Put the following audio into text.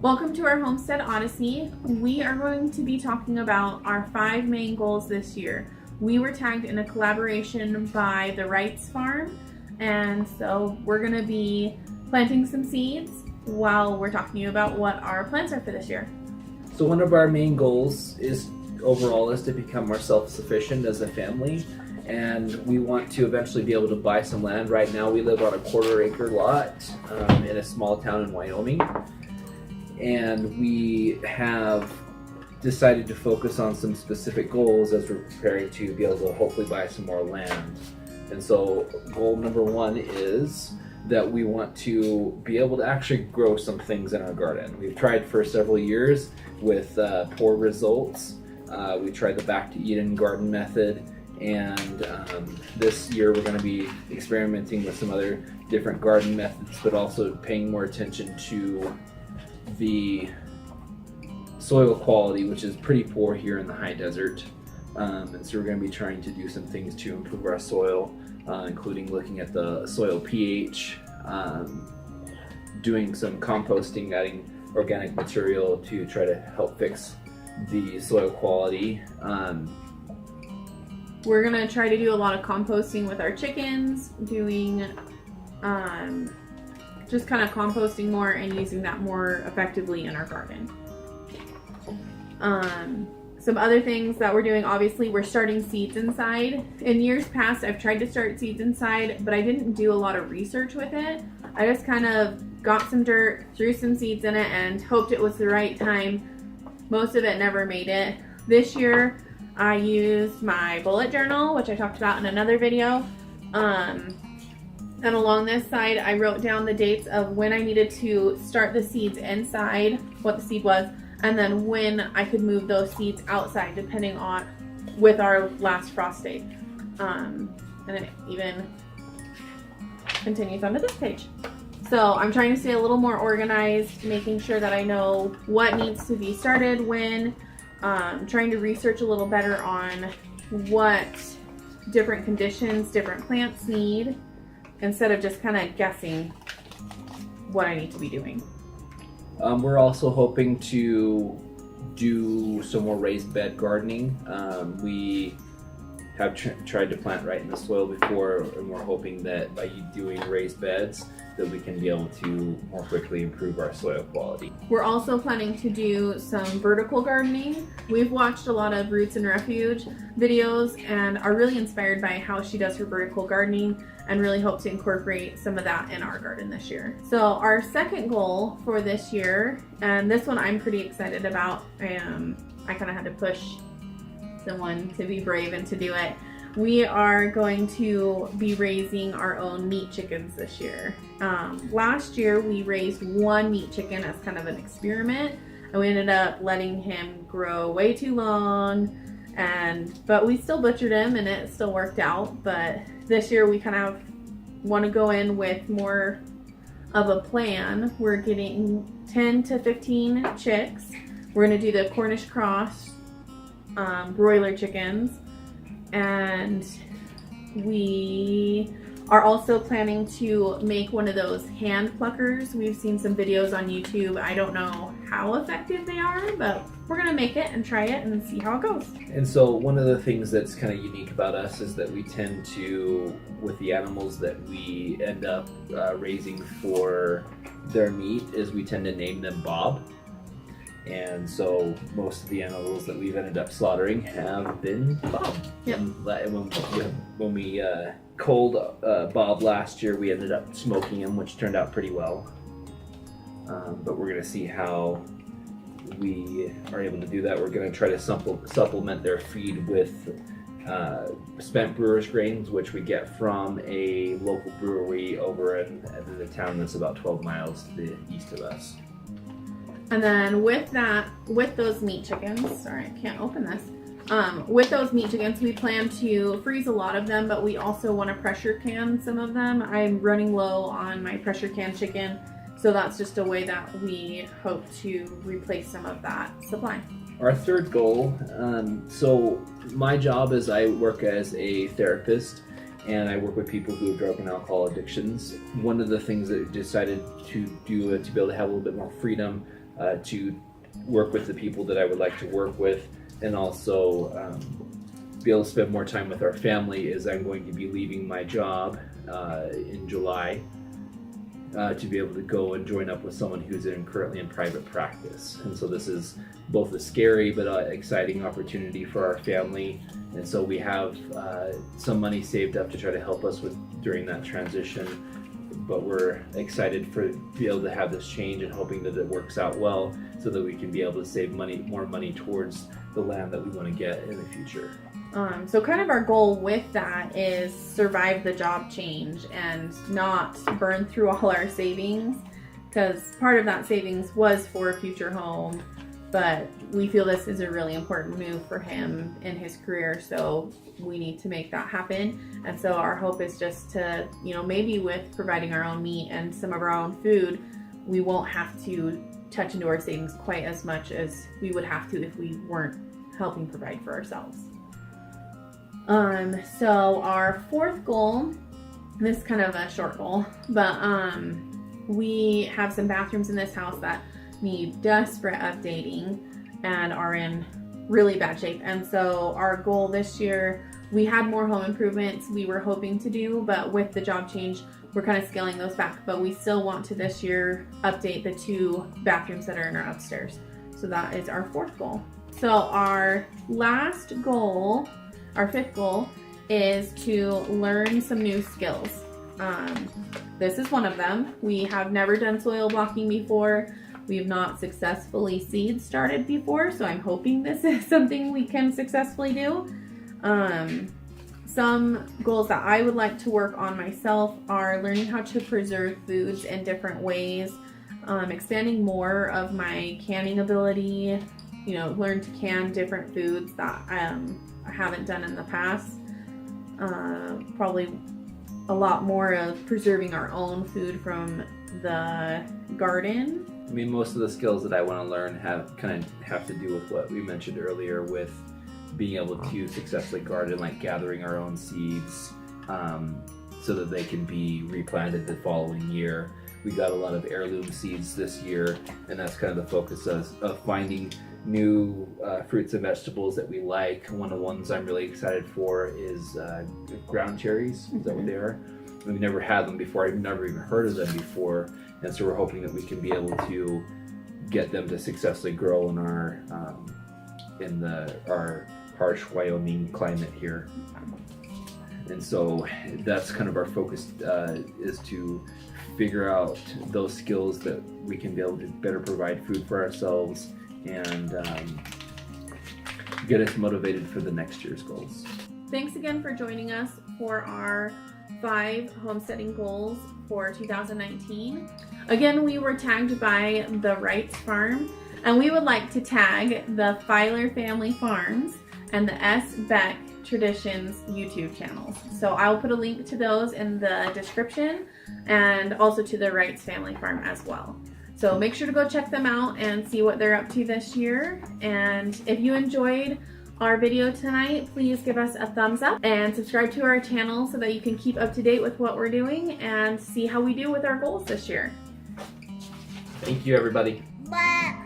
Welcome to our Homestead Odyssey. We are going to be talking about our 5 main goals this year. We were tagged in a collaboration by the Wright's farm, and so we're going to be planting some seeds while we're talking to you about what our plans are for this year. So one of our main goals is to become more self-sufficient as a family, and we want to eventually be able to buy some land. Right now we live on a 1/4 acre lot in a small town in Wyoming. And we have decided to focus on some specific goals as we're preparing to be able to hopefully buy some more land. And so goal number 1 is that we want to be able to actually grow some things in our garden. We've tried for several years with poor results. We tried the Back to Eden garden method, and this year we're going to be experimenting with some other different garden methods, but also paying more attention to the soil quality, which is pretty poor here in the high desert, and so we're going to be trying to do some things to improve our soil, including looking at the soil pH, doing some composting, adding organic material to try to help fix the soil quality. We're going to try to do a lot of composting with our chickens, doing just kind of composting more and using that more effectively in our garden. Some other things that we're doing, obviously we're starting seeds inside. In years past I've tried to start seeds inside, but I didn't do a lot of research with it. I just kind of got some dirt, threw some seeds in it, and hoped it was the right time. Most of it never made it. This year I used my bullet journal, which I talked about in another video. And along this side, I wrote down the dates of when I needed to start the seeds inside, what the seed was, and then when I could move those seeds outside, depending on with our last frost date. And it even continues onto this page. So I'm trying to stay a little more organized, making sure that I know what needs to be started when, trying to research a little better on what different conditions different plants need, instead of just kind of guessing what I need to be doing. We're also hoping to do some more raised bed gardening. We have tried to plant right in the soil before, and we're hoping that by doing raised beds that we can be able to more quickly improve our soil quality. We're also planning to do some vertical gardening. We've watched a lot of Roots and Refuge videos and are really inspired by how she does her vertical gardening, and really hope to incorporate some of that in our garden this year. So our second goal for this year, and this one I'm pretty excited about, I kind of had to push someone to be brave and to do it. We are going to be raising our own meat chickens this year. Last year we raised 1 meat chicken as kind of an experiment, and we ended up letting him grow way too long, but we still butchered him and it still worked out. But this year we kind of want to go in with more of a plan. We're getting 10 to 15 chicks. We're going to do the Cornish cross broiler chickens, and we are also planning to make one of those hand pluckers. We've seen some videos on YouTube. I don't know how effective they are, but we're gonna make it and try it and see how it goes. And so one of the things that's kind of unique about us is that we tend to, with the animals that we end up raising for their meat, is we tend to name them Bob. And so most of the animals that we've ended up slaughtering have been Bob. Yep. When we culled Bob last year, we ended up smoking him, which turned out pretty well. But we're going to see how we are able to do that. We're going to try to supplement their feed with spent brewer's grains, which we get from a local brewery over in the town that's about 12 miles to the east of us. And then with those meat chickens, sorry, I can't open this. With those meat chickens, we plan to freeze a lot of them, but we also want to pressure can some of them. I'm running low on my pressure can chicken, so that's just a way that we hope to replace some of that supply. Our third goal, so my job is I work as a therapist, and I work with people who have drug and alcohol addictions. One of the things that we decided to do to be able to have a little bit more freedom to work with the people that I would like to work with, and also be able to spend more time with our family, as I'm going to be leaving my job in July to be able to go and join up with someone who's currently in private practice. And so this is both a scary but exciting opportunity for our family. And so we have some money saved up to try to help us with during that transition. But we're excited to be able to have this change and hoping that it works out well, so that we can be able to save more money towards the land that we want to get in the future. So kind of our goal with that is survive the job change and not burn through all our savings, because part of that savings was for a future home, but we feel this is a really important move for him in his career, so we need to make that happen. And so our hope is just to, maybe with providing our own meat and some of our own food, we won't have to touch into our savings quite as much as we would have to if we weren't helping provide for ourselves. So our fourth goal, this is kind of a short goal, but we have some bathrooms in this house that need desperate updating and are in really bad shape. And so our goal this year, we had more home improvements we were hoping to do, but with the job change, we're kind of scaling those back. But we still want to this year update the 2 bathrooms that are in our upstairs. So that is our fourth goal. So our last goal, our fifth goal, is to learn some new skills. This is one of them. We have never done soil blocking before. We have not successfully seed started before, so I'm hoping this is something we can successfully do. Some goals that I would like to work on myself are learning how to preserve foods in different ways, expanding more of my canning ability, learn to can different foods that I haven't done in the past. Probably a lot more of preserving our own food from the garden. I mean, most of the skills that I want to learn have to do with what we mentioned earlier, with being able to successfully garden, like gathering our own seeds so that they can be replanted the following year. We got a lot of heirloom seeds this year, and that's kind of the focus of finding new fruits and vegetables that we like. One of the ones I'm really excited for is ground cherries. Is that what they are? We've never had them before. I've never even heard of them before, and so we're hoping that we can be able to get them to successfully grow in our harsh Wyoming climate here. And so that's kind of our focus, is to figure out those skills that we can be able to better provide food for ourselves and get us motivated for the next year's goals. Thanks again for joining us for our 5 homesteading goals for 2019. Again, we were tagged by the Wright farm, and we would like to tag the Filer Family Farms and the S. Beck Traditions YouTube channels. So I'll put a link to those in the description, and also to the Wright's Family Farm as well. So make sure to go check them out and see what they're up to this year. And if you enjoyed our video tonight, please give us a thumbs up and subscribe to our channel so that you can keep up to date with what we're doing and see how we do with our goals this year. Thank you, everybody. Bye.